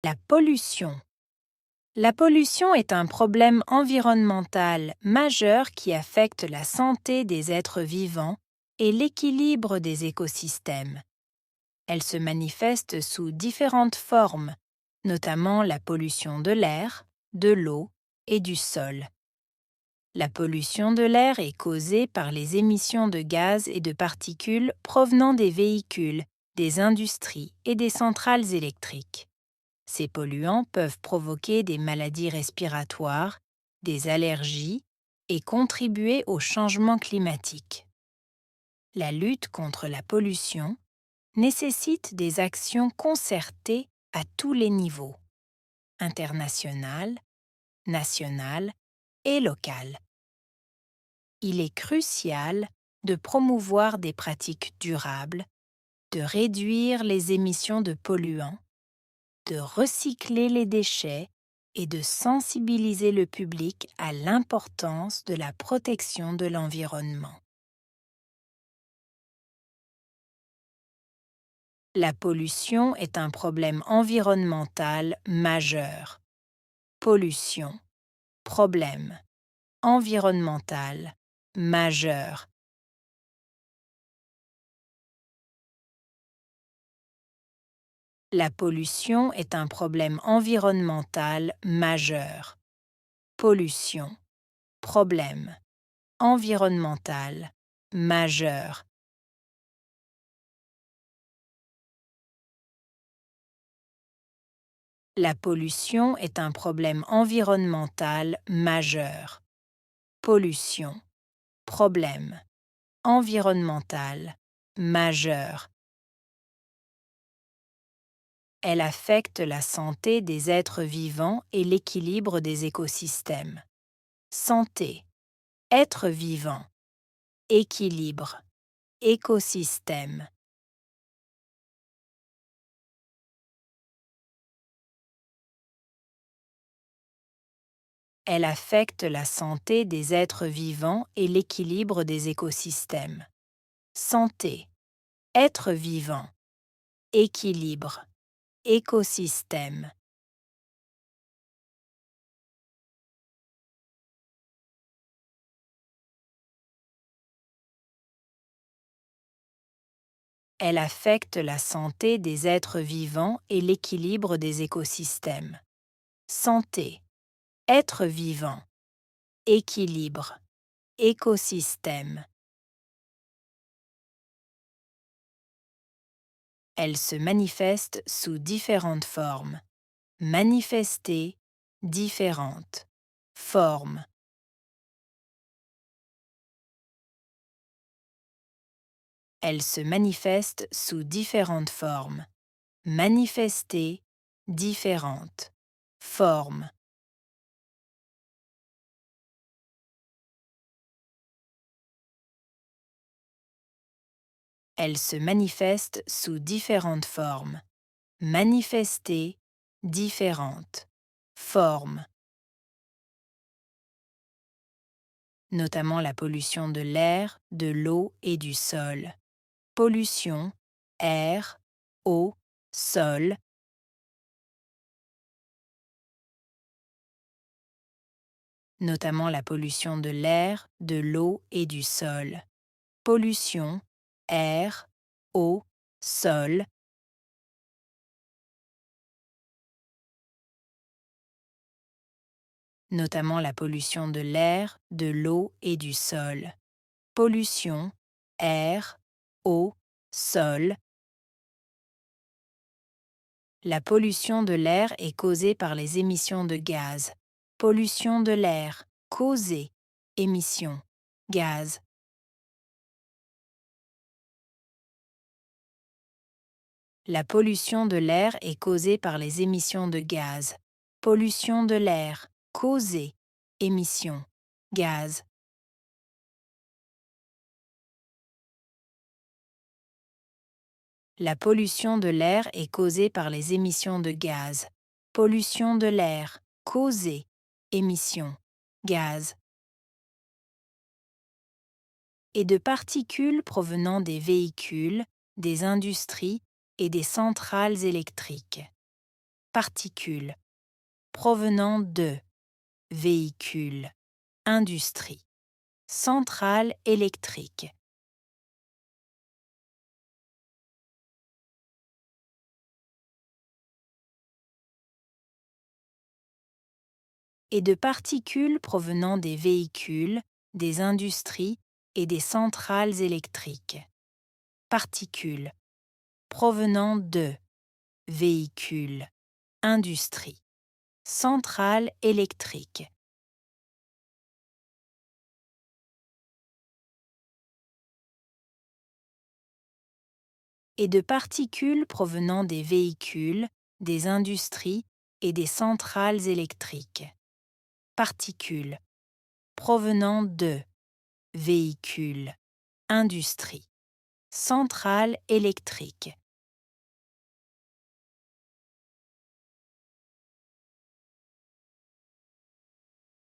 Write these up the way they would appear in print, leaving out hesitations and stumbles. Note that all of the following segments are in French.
La pollution. La pollution est un problème environnemental majeur qui affecte la santé des êtres vivants et l'équilibre des écosystèmes. Elle se manifeste sous différentes formes, notamment la pollution de l'air, de l'eau et du sol. La pollution de l'air est causée par les émissions de gaz et de particules provenant des véhicules, des industries et des centrales électriques. Ces polluants peuvent provoquer des maladies respiratoires, des allergies et contribuer au changement climatique. La lutte contre la pollution nécessite des actions concertées à tous les niveaux, international, national et local. Il est crucial de promouvoir des pratiques durables, de réduire les émissions de polluants, de recycler les déchets et de sensibiliser le public à l'importance de la protection de l'environnement. La pollution est un problème environnemental majeur. Pollution, problème, environnemental, majeur. La pollution est un problème environnemental majeur. Pollution, problème, environnemental, majeur. La pollution est un problème environnemental majeur. Pollution, problème, environnemental, majeur. Elle affecte la santé des êtres vivants et l'équilibre des écosystèmes. Santé, être vivant, équilibre, écosystème. Elle affecte la santé des êtres vivants et l'équilibre des écosystèmes. Santé, être vivant, équilibre, écosystème. Elle affecte la santé des êtres vivants et l'équilibre des écosystèmes. Santé, être vivant, équilibre, écosystème. Elle se manifeste sous différentes formes. Manifester, différentes. Formes. Elle se manifeste sous différentes formes. Manifester, différentes. Formes. Elle se manifeste sous différentes formes. Manifester, différentes. Formes. Notamment la pollution de l'air, de l'eau et du sol. Pollution, air, eau, sol. Notamment la pollution de l'air, de l'eau et du sol. Pollution, air, eau, sol. Notamment la pollution de l'air, de l'eau et du sol. Pollution, air, eau, sol. La pollution de l'air est causée par les émissions de gaz. Pollution de l'air, causée, émission, gaz. La pollution de l'air est causée par les émissions de gaz. Pollution de l'air, causée, émission, gaz. La pollution de l'air est causée par les émissions de gaz. Pollution de l'air, causée, émission, gaz. Et de particules provenant des véhicules, des industries et des centrales électriques. particules, provenant de, véhicules, industrie, centrale électrique. Et de particules provenant des véhicules, des industries et des centrales électriques. Particules, provenant de, véhicules, industrie, centrale électrique. Et de particules provenant des véhicules, des industries et des centrales électriques. Particules, provenant de, véhicules, industrie, centrale électrique.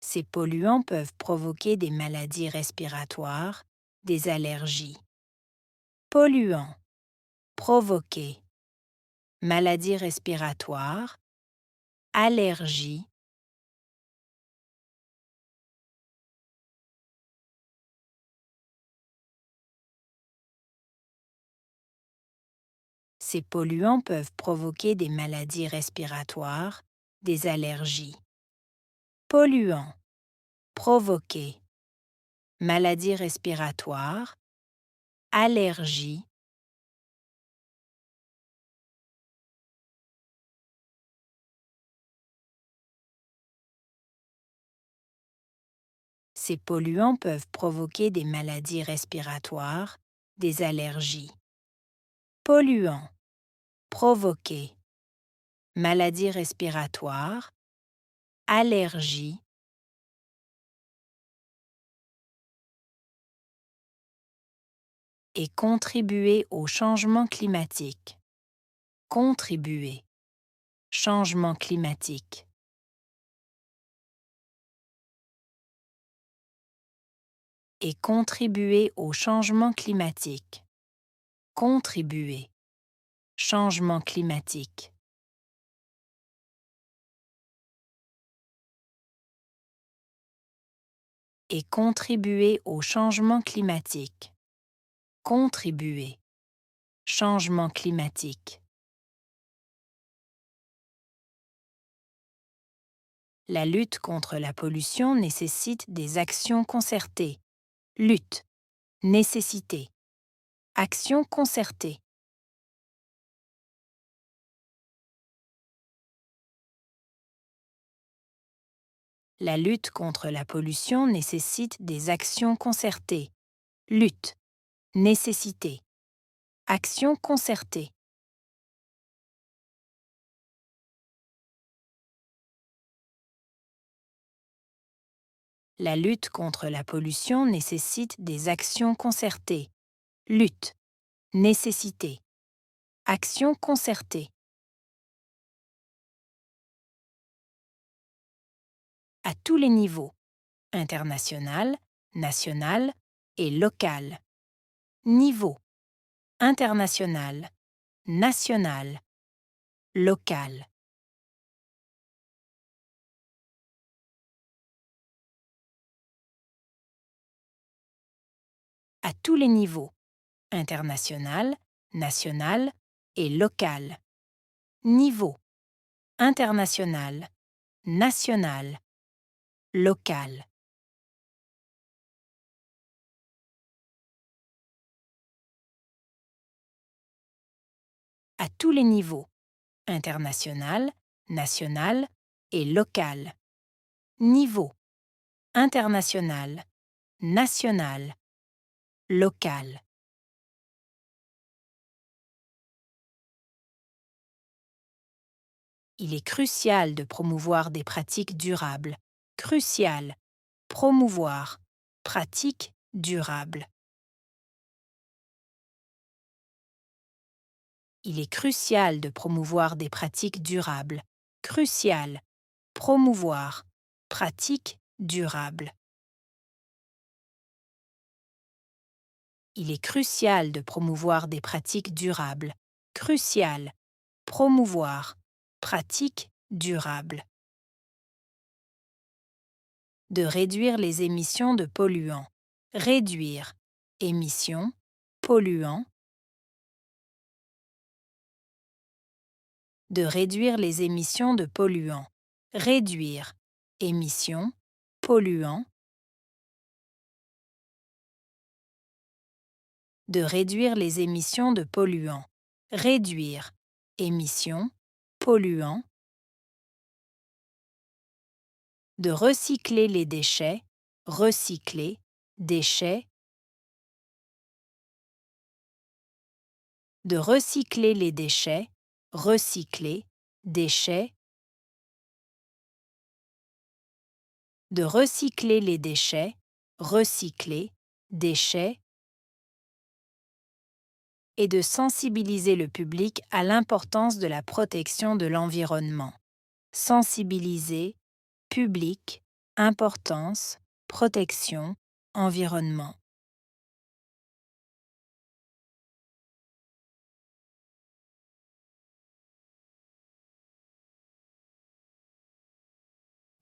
Ces polluants peuvent provoquer des maladies respiratoires, des allergies. Polluants, provoquer, maladies respiratoires, allergies. Ces polluants peuvent provoquer des maladies respiratoires, des allergies. Polluants, provoquer, maladies respiratoires, allergies. Ces polluants peuvent provoquer des maladies respiratoires, des allergies. Polluants, provoquer, maladies respiratoires, allergies. Et contribuer au changement climatique. Contribuer, changement climatique. Et contribuer au changement climatique. Contribuer, changement climatique. Et contribuer au changement climatique. Contribuer, changement climatique. La lutte contre la pollution nécessite des actions concertées. Lutte, nécessité. Action concertée. La lutte contre la pollution nécessite des actions concertées. Lutte, nécessité. Action concertée. La lutte contre la pollution nécessite des actions concertées. Lutte, nécessité. Action concertée. À tous les niveaux, international, national et local. Niveau, international, national, local. À tous les niveaux, international, national et local. Niveau, international, national, local. À tous les niveaux, international, national et local. Niveau, international, national, local. Il est crucial de promouvoir des pratiques durables. Crucial. Promouvoir. Pratiques durables. Il est crucial de promouvoir des pratiques durables. Crucial. Promouvoir. Pratiques durables. Il est crucial de promouvoir des pratiques durables. Crucial. Promouvoir. pratique durable. De réduire les émissions de polluants. Réduire émissions, polluants. De réduire les émissions de polluants. Réduire émissions, polluants. De réduire les émissions de polluants. Réduire émissions, polluants. De recycler les déchets. Recycler déchets. De recycler les déchets. Recycler déchets. De recycler les déchets. Recycler déchets. Et de sensibiliser le public à l'importance de la protection de l'environnement. Sensibiliser, public, importance, protection, environnement.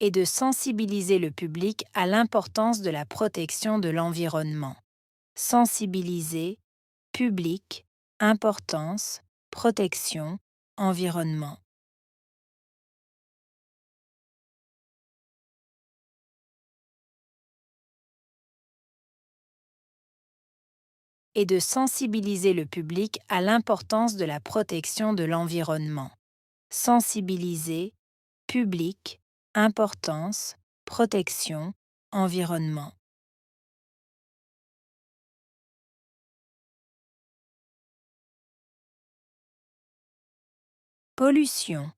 Et de sensibiliser le public à l'importance de la protection de l'environnement. Sensibiliser, public, importance, protection, environnement. Et de sensibiliser le public à l'importance de la protection de l'environnement. Sensibiliser, public, importance, protection, environnement. Pollution.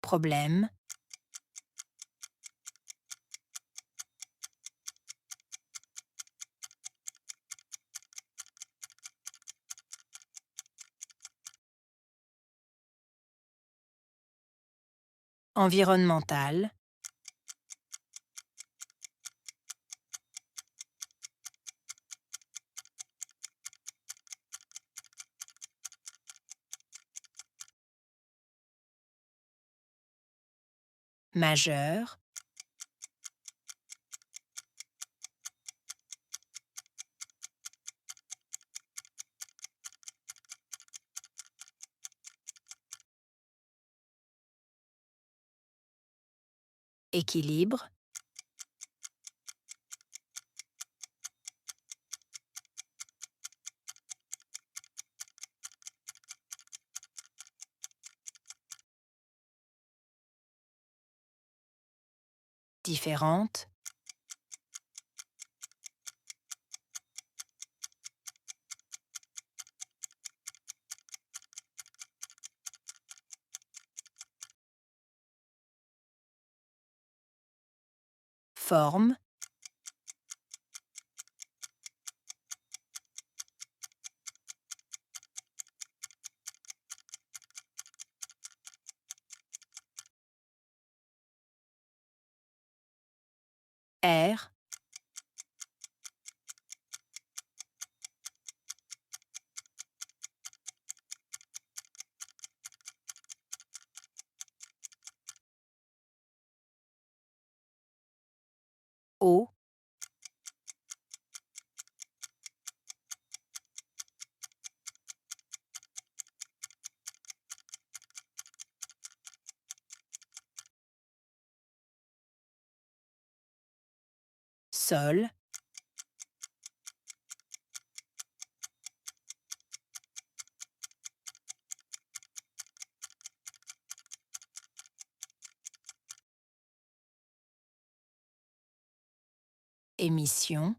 Problème. Environnemental. Majeur. Équilibre. Différente. Forme. Air. Eau. Sol. Émission.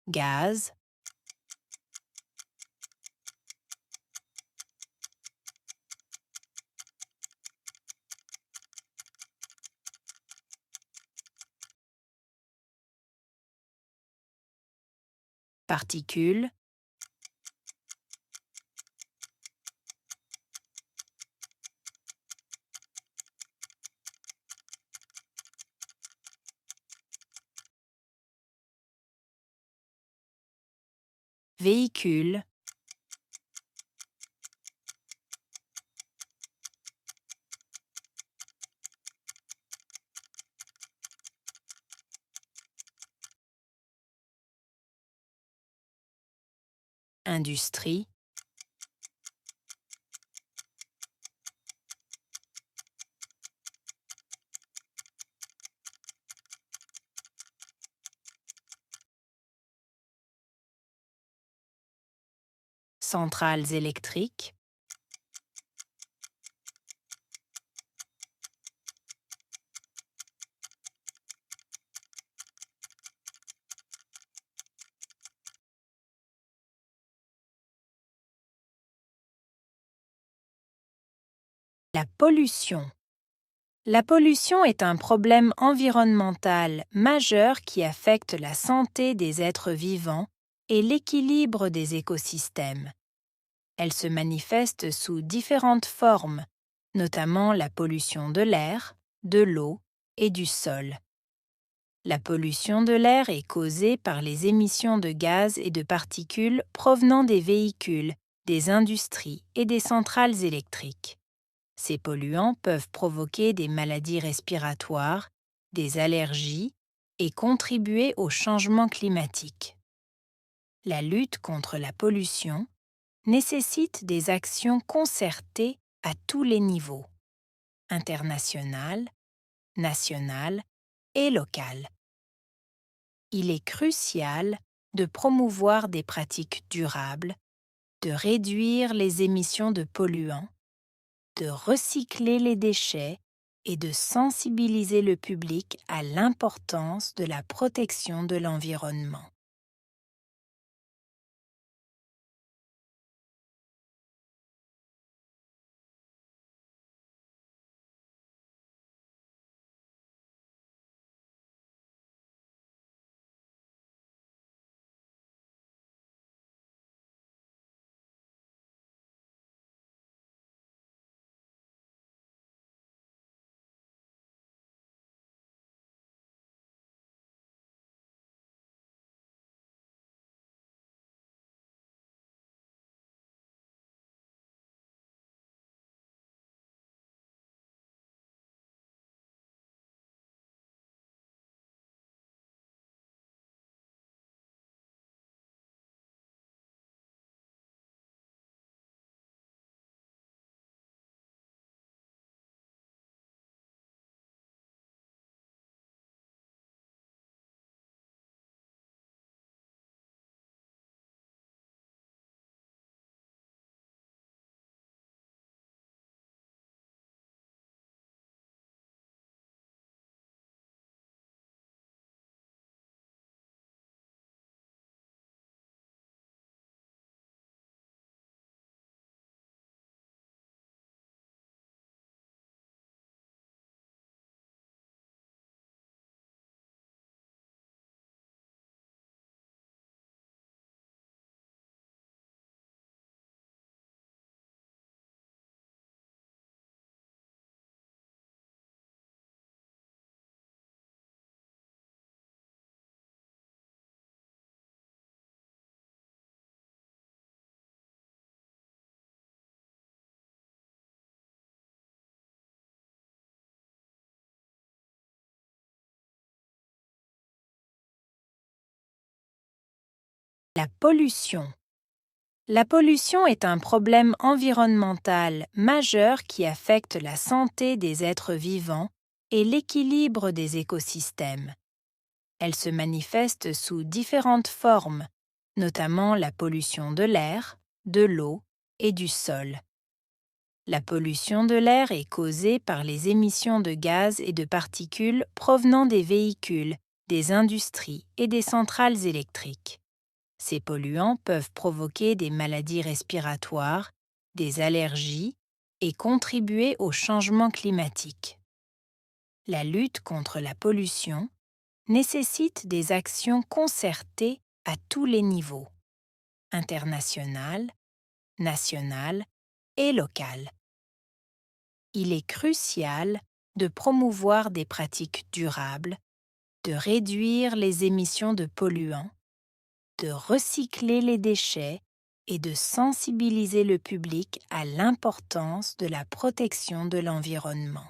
Gaz. particules, véhicules, industrie, centrales électriques, la pollution. La pollution est un problème environnemental majeur qui affecte la santé des êtres vivants et l'équilibre des écosystèmes. Elle se manifeste sous différentes formes, notamment la pollution de l'air, de l'eau et du sol. La pollution de l'air est causée par les émissions de gaz et de particules provenant des véhicules, des industries et des centrales électriques. Ces polluants peuvent provoquer des maladies respiratoires, des allergies et contribuer au changement climatique. La lutte contre la pollution nécessite des actions concertées à tous les niveaux, international, national et local. Il est crucial de promouvoir des pratiques durables, de réduire les émissions de polluants, de recycler les déchets et de sensibiliser le public à l'importance de la protection de l'environnement. La pollution. La pollution est un problème environnemental majeur qui affecte la santé des êtres vivants et l'équilibre des écosystèmes. Elle se manifeste sous différentes formes, notamment la pollution de l'air, de l'eau et du sol. La pollution de l'air est causée par les émissions de gaz et de particules provenant des véhicules, des industries et des centrales électriques. Ces polluants peuvent provoquer des maladies respiratoires, des allergies et contribuer au changement climatique. La lutte contre la pollution nécessite des actions concertées à tous les niveaux, international, national et local. Il est crucial de promouvoir des pratiques durables, de réduire les émissions de polluants, de recycler les déchets et de sensibiliser le public à l'importance de la protection de l'environnement.